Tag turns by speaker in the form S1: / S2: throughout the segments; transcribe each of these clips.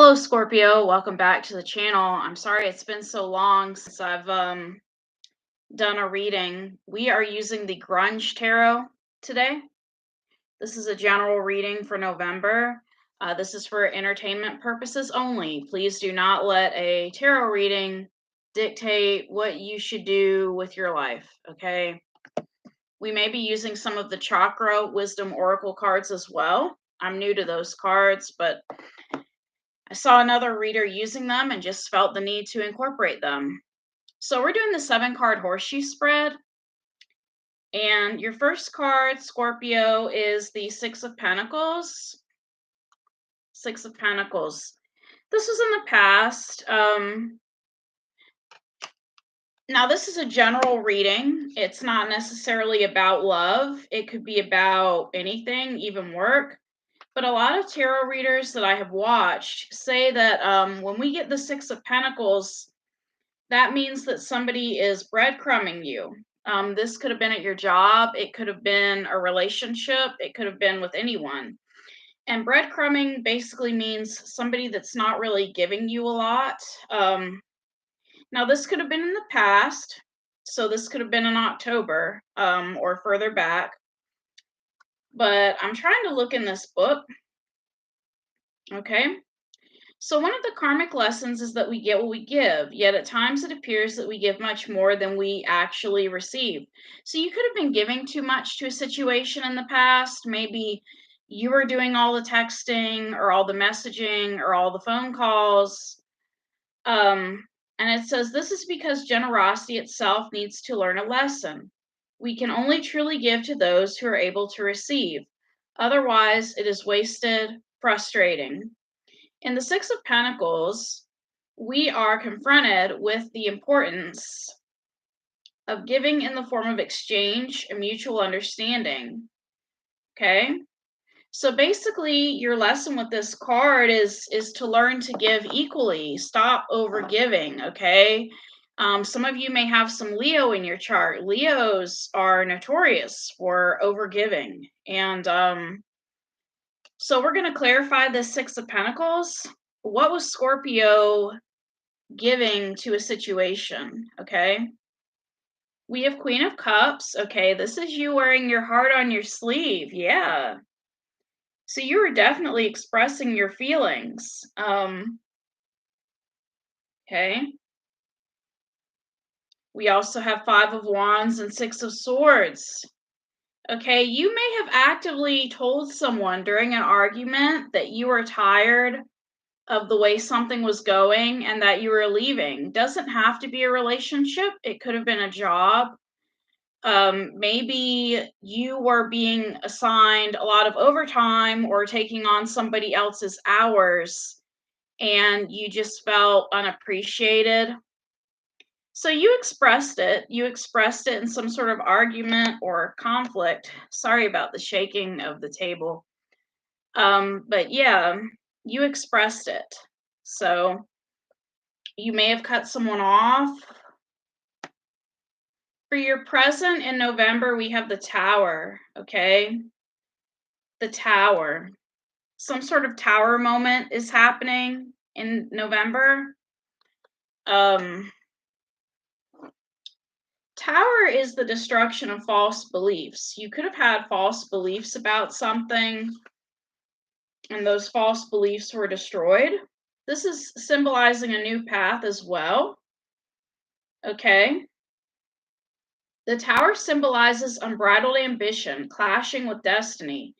S1: Hello, Scorpio. Welcome back to the channel. I'm sorry it's been so long since I've done a reading. We are using the Grunge Tarot today. This is a general reading for November. This is for entertainment purposes only. Please do not let a tarot reading dictate what you should do with your life, okay? We may be using some of the Chakra Wisdom Oracle cards as well. I'm new to those cards, but I saw another reader using them and just felt the need to incorporate them. So we're doing the 7-card horseshoe spread. And your first card, Scorpio, is the Six of Pentacles. Six of Pentacles. This was in the past. Now, this is a general reading. It's not necessarily about love. It could be about anything, even work. But a lot of tarot readers that I have watched say that when we get the Six of Pentacles, that means that somebody is breadcrumbing you. This could have been at your job. It could have been a relationship. It could have been with anyone. And breadcrumbing basically means somebody that's not really giving you a lot. Now, this could have been in the past. So this could have been in October or further back. But I'm trying to look in this book. Okay. So one of the karmic lessons is that we get what we give, yet at times it appears that we give much more than we actually receive. So you could have been giving too much to a situation in the past. Maybe you were doing all the texting or all the messaging or all the phone calls. And it says this is because generosity itself needs to learn a lesson. We can only truly give to those who are able to receive. Otherwise, it is wasted, frustrating. In the Six of Pentacles, we are confronted with the importance of giving in the form of exchange and mutual understanding. Okay? So basically, your lesson with this card is to learn to give equally. Stop over giving, okay? Some of you may have some Leo in your chart. Leos are notorious for over giving. And so we're going to clarify this Six of Pentacles. What was Scorpio giving to a situation? Okay. We have Queen of Cups. Okay. This is you wearing your heart on your sleeve. Yeah. So you were definitely expressing your feelings. Okay. We also have Five of Wands and Six of Swords. Okay. You may have actively told someone during an argument that you were tired of the way something was going and that you were leaving. Doesn't have to be a relationship. It could have been a job. Maybe you were being assigned a lot of overtime or taking on somebody else's hours and you just felt unappreciated. So you expressed it. You expressed it in some sort of argument or conflict. Sorry about the shaking of the table. But yeah, you expressed it. So you may have cut someone off. For your present in November, we have the Tower, okay? The Tower. Some sort of tower moment is happening in November. Tower is the destruction of false beliefs. You could have had false beliefs about something, and those false beliefs were destroyed. This is symbolizing a new path as well. Okay. The tower symbolizes unbridled ambition, clashing with destiny.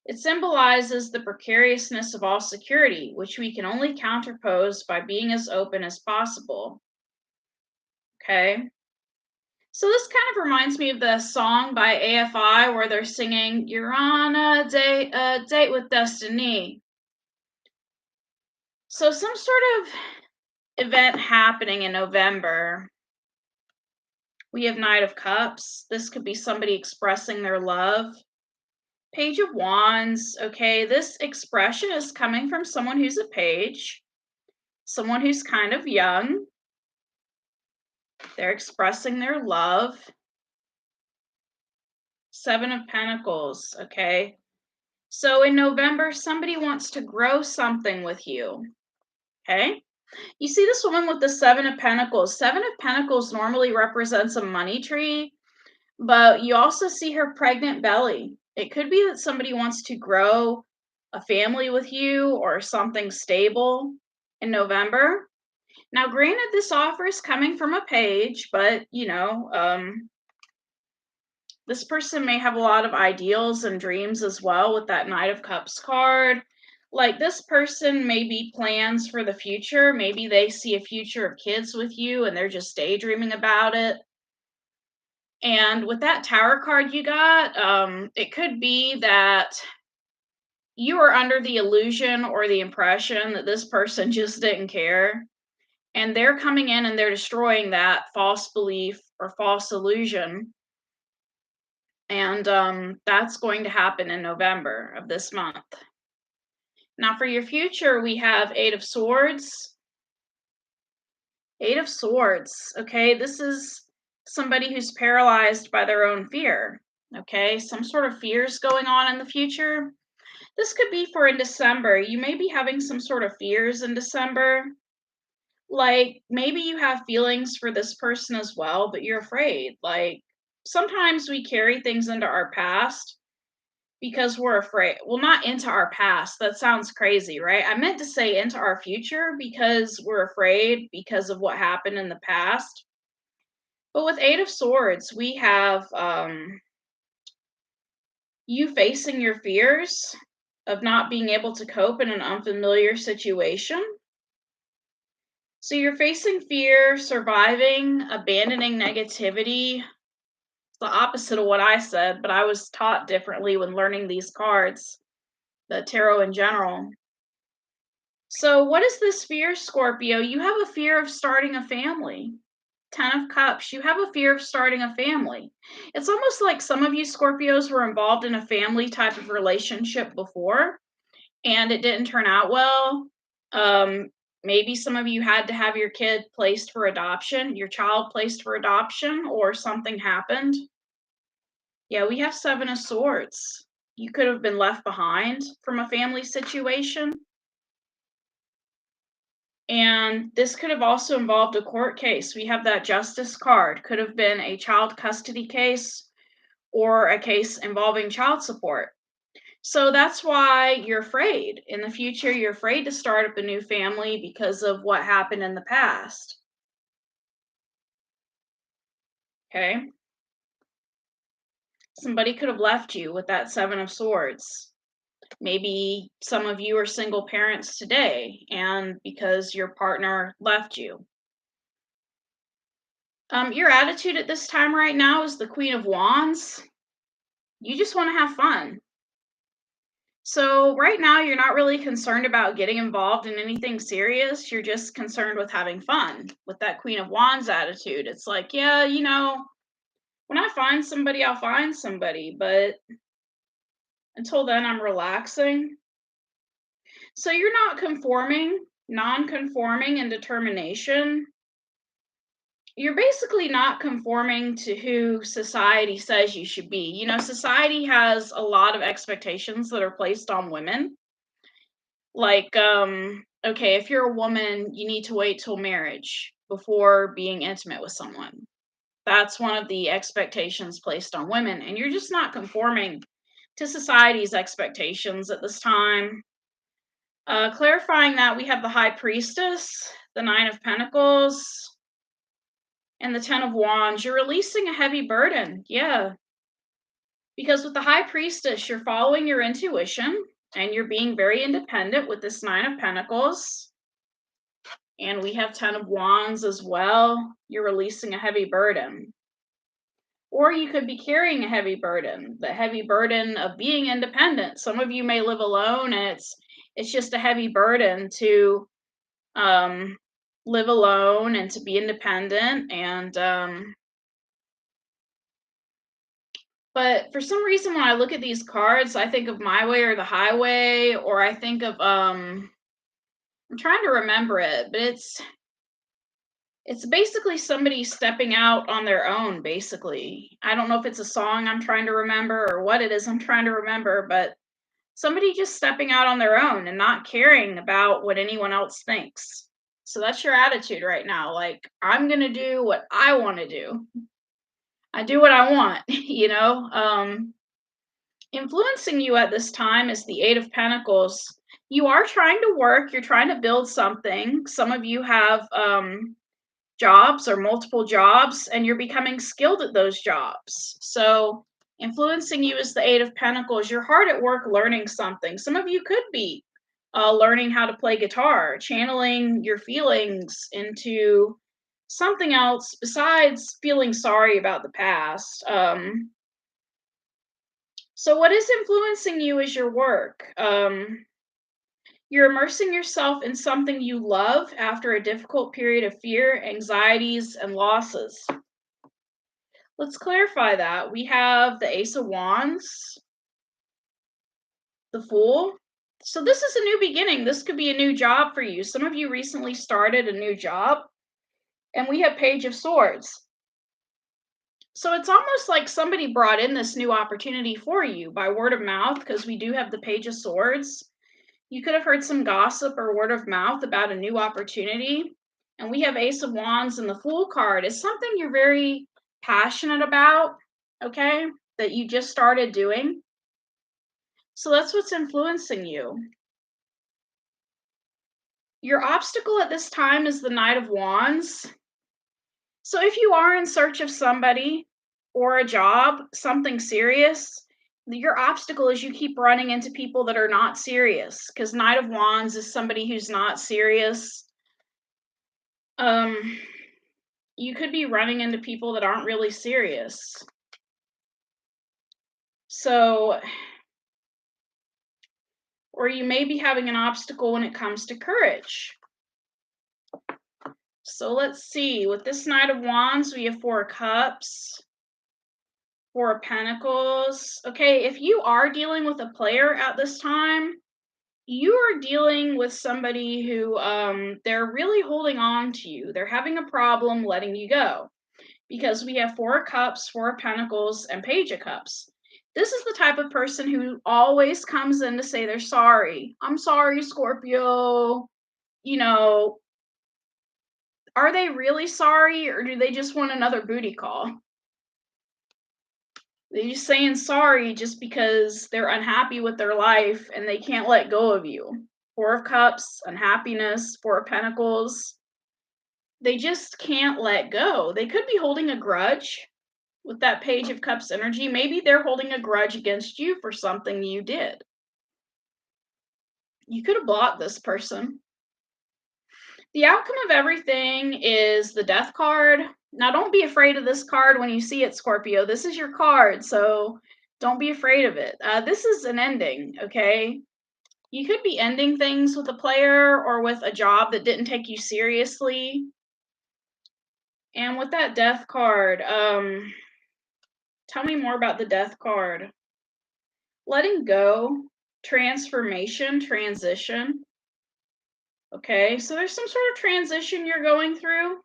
S1: It symbolizes the precariousness of all security, which we can only counterpose by being as open as possible. Okay. So this kind of reminds me of the song by AFI where they're singing, "You're on a date with destiny." So some sort of event happening in November. We have Knight of Cups. This could be somebody expressing their love. Page of Wands. Okay, this expression is coming from someone who's a page, someone who's kind of young. They're expressing their love. Seven of Pentacles. Okay, so in November, somebody wants to grow something with you. Okay. You see this woman with the Seven of Pentacles. Seven of Pentacles normally represents a money tree, but you also see her pregnant belly. It could be that somebody wants to grow a family with you or something stable in November. Now, granted, this offer is coming from a page, but this person may have a lot of ideals and dreams as well with that Knight of Cups card. Like, this person maybe plans for the future. Maybe they see a future of kids with you and they're just daydreaming about it. And with that Tower card you got, it could be that you are under the illusion or the impression that this person just didn't care. And they're coming in and they're destroying that false belief or false illusion. And that's going to happen in November of this month. Now, for your future, we have Eight of Swords. Eight of Swords. Okay, this is somebody who's paralyzed by their own fear. Okay, some sort of fears going on in the future. This could be for in December. You may be having some sort of fears in December. Like, maybe you have feelings for this person as well, but you're afraid. Like, sometimes we carry things into our past because we're afraid. Well, not into our past. That sounds crazy, right? I meant to say into our future because we're afraid because of what happened in the past. But with Eight of Swords, we have you facing your fears of not being able to cope in an unfamiliar situation. So you're facing fear, surviving, abandoning negativity. It's the opposite of what I said, but I was taught differently when learning these cards, the tarot in general. So what is this fear, Scorpio? You have a fear of starting a family. Ten of Cups, you have a fear of starting a family. It's almost like some of you Scorpios were involved in a family type of relationship before and it didn't turn out well. Maybe some of you had to have your kid placed for adoption, your child placed for adoption, or something happened. Yeah, we have Seven of Swords. You could have been left behind from a family situation. And this could have also involved a court case. We have that Justice card. Could have been a child custody case or a case involving child support. So that's why you're afraid. In the future, you're afraid to start up a new family because of what happened in the past. Okay? Somebody could have left you with that Seven of Swords. Maybe some of you are single parents today, and because your partner left you. Your attitude at this time right now is the Queen of Wands. You just want to have fun. So right now, you're not really concerned about getting involved in anything serious. You're just concerned with having fun with that Queen of Wands attitude. It's like, yeah, when I find somebody, I'll find somebody. But until then, I'm relaxing. So you're not conforming, non-conforming in determination. You're basically not conforming to who society says you should be. Society has a lot of expectations that are placed on women. Like, okay, if you're a woman, you need to wait till marriage before being intimate with someone. That's one of the expectations placed on women, and you're just not conforming to society's expectations at this time. Clarifying that, we have the High Priestess, the Nine of Pentacles, and the Ten of Wands. You're releasing a heavy burden. Yeah. Because with the High Priestess, you're following your intuition and you're being very independent with this Nine of Pentacles. And we have Ten of Wands as well. You're releasing a heavy burden. Or you could be carrying a heavy burden, the heavy burden of being independent. Some of you may live alone and it's just a heavy burden to live alone and to be independent. And but for some reason when I look at these cards, I think of My Way or the Highway, or I think of I'm trying to remember it, but it's basically somebody stepping out on their own, basically. I don't know if it's a song I'm trying to remember or what it is I'm trying to remember, but somebody just stepping out on their own and not caring about what anyone else thinks. So that's your attitude right now. Like, I'm going to do what I want to do. I do what I want, Influencing you at this time is the Eight of Pentacles. You are trying to work, you're trying to build something. Some of you have jobs or multiple jobs, and you're becoming skilled at those jobs. So, influencing you is the Eight of Pentacles. You're hard at work learning something. Some of you could be learning how to play guitar, channeling your feelings into something else besides feeling sorry about the past. So, what is influencing you is your work. You're immersing yourself in something you love after a difficult period of fear, anxieties, and losses. Let's clarify that. We have the Ace of Wands, the Fool. So this is a new beginning. This could be a new job for you. Some of you recently started a new job, and we have Page of Swords. So it's almost like somebody brought in this new opportunity for you by word of mouth, because we do have the Page of Swords. You could have heard some gossip or word of mouth about a new opportunity. And we have Ace of Wands and the Fool card. It's something you're very passionate about, okay, that you just started doing. So that's what's influencing you. Your obstacle at this time is the Knight of Wands. So if you are in search of somebody or a job, something serious, your obstacle is you keep running into people that are not serious, because Knight of Wands is somebody who's not serious. You could be running into people that aren't really serious. So, or you may be having an obstacle when it comes to courage. So let's see. With this Knight of Wands, we have Four of Cups, Four of Pentacles. Okay, if you are dealing with a player at this time, you are dealing with somebody who they're really holding on to you. They're having a problem letting you go, because we have Four of Cups, Four of Pentacles, and Page of Cups. This is the type of person who always comes in to say they're sorry. I'm sorry, Scorpio. Are they really sorry, or do they just want another booty call? They're just saying sorry just because they're unhappy with their life and they can't let go of you. Four of Cups, unhappiness, Four of Pentacles. They just can't let go. They could be holding a grudge with that Page of Cups energy. Maybe they're holding a grudge against you for something you did. You could have blocked this person. The outcome of everything is the Death card. Now, don't be afraid of this card when you see it, Scorpio. This is your card, so don't be afraid of it. This is an ending, okay? You could be ending things with a player or with a job that didn't take you seriously. And with that Death card, tell me more about the Death card. Letting go, transformation, transition. Okay, so there's some sort of transition you're going through.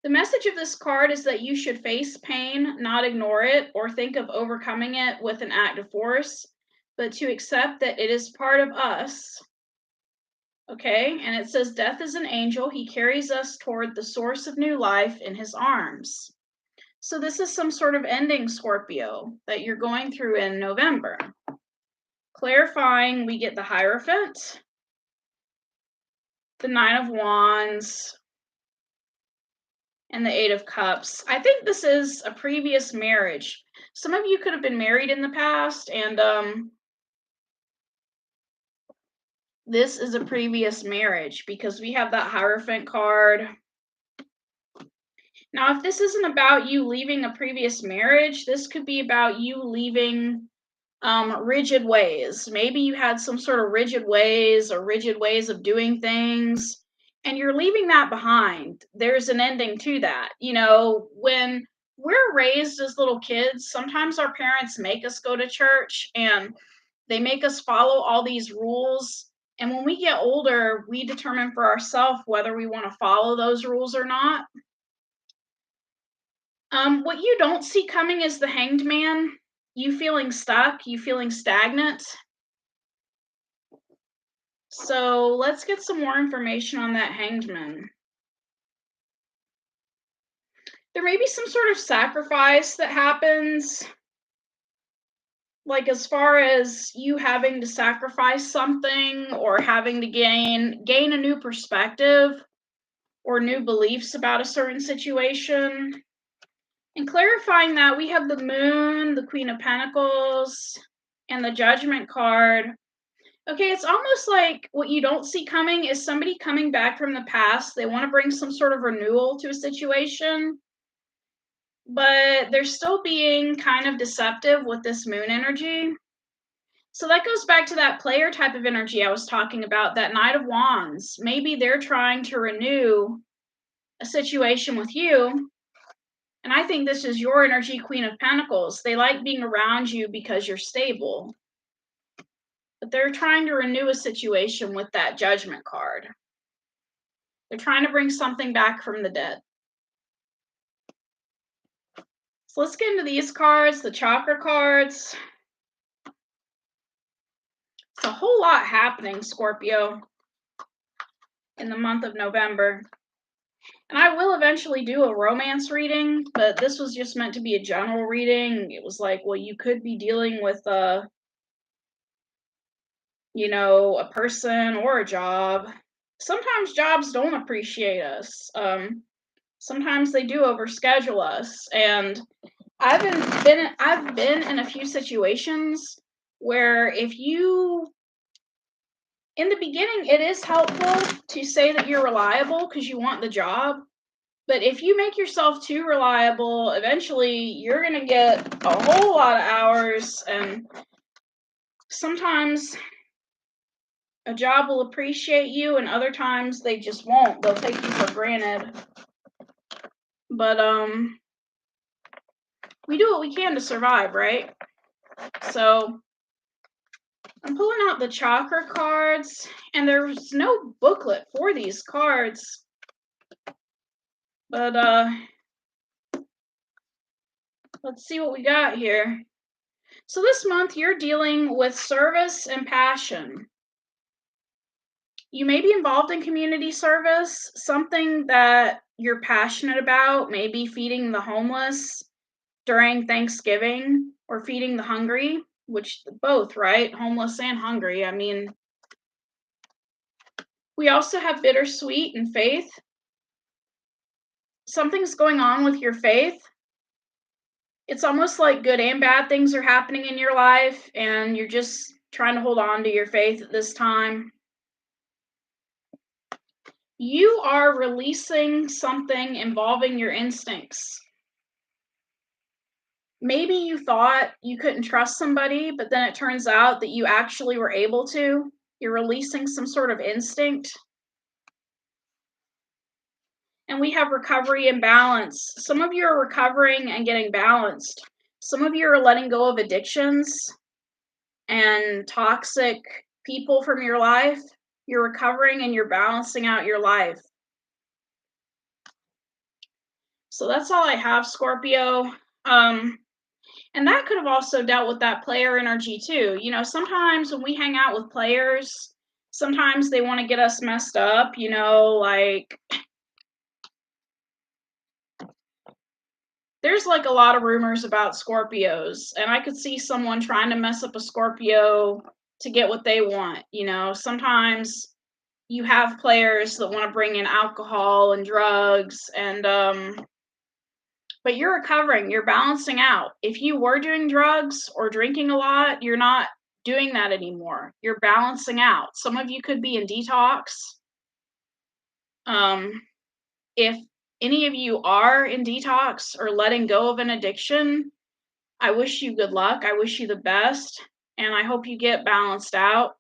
S1: The message of this card is that you should face pain, not ignore it, or think of overcoming it with an act of force, but to accept that it is part of us. Okay, and it says, death is an angel. He carries us toward the source of new life in his arms. So this is some sort of ending, Scorpio, that you're going through in November. Clarifying, we get the Hierophant, the Nine of Wands, and the Eight of Cups. I think this is a previous marriage. Some of you could have been married in the past, and this is a previous marriage, because we have that Hierophant card. Now, if this isn't about you leaving a previous marriage, this could be about you leaving rigid ways. Maybe you had some sort of rigid ways or rigid ways of doing things, and you're leaving that behind. There's an ending to that. When we're raised as little kids, sometimes our parents make us go to church and they make us follow all these rules. And when we get older, we determine for ourselves whether we want to follow those rules or not. What you don't see coming is the Hanged Man. You feeling stuck, you feeling stagnant. So let's get some more information on that Hanged Man. There may be some sort of sacrifice that happens, like as far as you having to sacrifice something or having to gain a new perspective or new beliefs about a certain situation. And clarifying that, we have the Moon, the Queen of Pentacles, and the Judgment card. Okay, it's almost like what you don't see coming is somebody coming back from the past. They want to bring some sort of renewal to a situation, but they're still being kind of deceptive with this Moon energy. So that goes back to that player type of energy I was talking about, that Knight of Wands. Maybe they're trying to renew a situation with you. And I think this is your energy, Queen of Pentacles. They like being around you because you're stable. But they're trying to renew a situation with that Judgment card. They're trying to bring something back from the dead. So let's get into these cards, the chakra cards. It's a whole lot happening, Scorpio, in the month of November. And I will eventually do a romance reading, but this was just meant to be a general reading. It was like, well, you could be dealing with a person or a job. Sometimes jobs don't appreciate us. Sometimes they do overschedule us. And I've been in a few situations where in the beginning, it is helpful to say that you're reliable because you want the job. But if you make yourself too reliable, eventually you're going to get a whole lot of hours, and sometimes a job will appreciate you and other times they just won't. They'll take you for granted. But we do what we can to survive, right? So I'm pulling out the chakra cards, and there's no booklet for these cards. But let's see what we got here. So this month you're dealing with service and passion. You may be involved in community service, something that you're passionate about, maybe feeding the homeless during Thanksgiving or feeding the hungry, which both, right? Homeless and hungry. I mean, we also have bittersweet and faith. Something's going on with your faith. It's almost like good and bad things are happening in your life, and you're just trying to hold on to your faith at this time. You are releasing something involving your instincts. Maybe you thought you couldn't trust somebody, but then it turns out that you actually were able to. You're releasing some sort of instinct. And we have recovery and balance. Some of you are recovering and getting balanced. Some of you are letting go of addictions and toxic people from your life. You're recovering and you're balancing out your life. So that's all I have, Scorpio. And that could have also dealt with that player energy too. Sometimes when we hang out with players, sometimes they want to get us messed up, like there's like a lot of rumors about Scorpios, and I could see someone trying to mess up a Scorpio to get what they want. Sometimes you have players that want to bring in alcohol and drugs, and but you're recovering, you're balancing out. If you were doing drugs or drinking a lot, you're not doing that anymore. You're balancing out. Some of you could be in detox. If any of you are in detox or letting go of an addiction, I wish you good luck. I wish you the best, and I hope you get balanced out.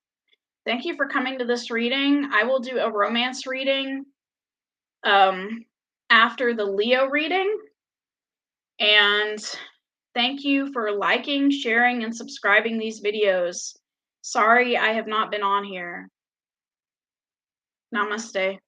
S1: Thank you for coming to this reading. I will do a romance reading after the Leo reading. And thank you for liking, sharing, and subscribing these videos. Sorry I have not been on here. Namaste.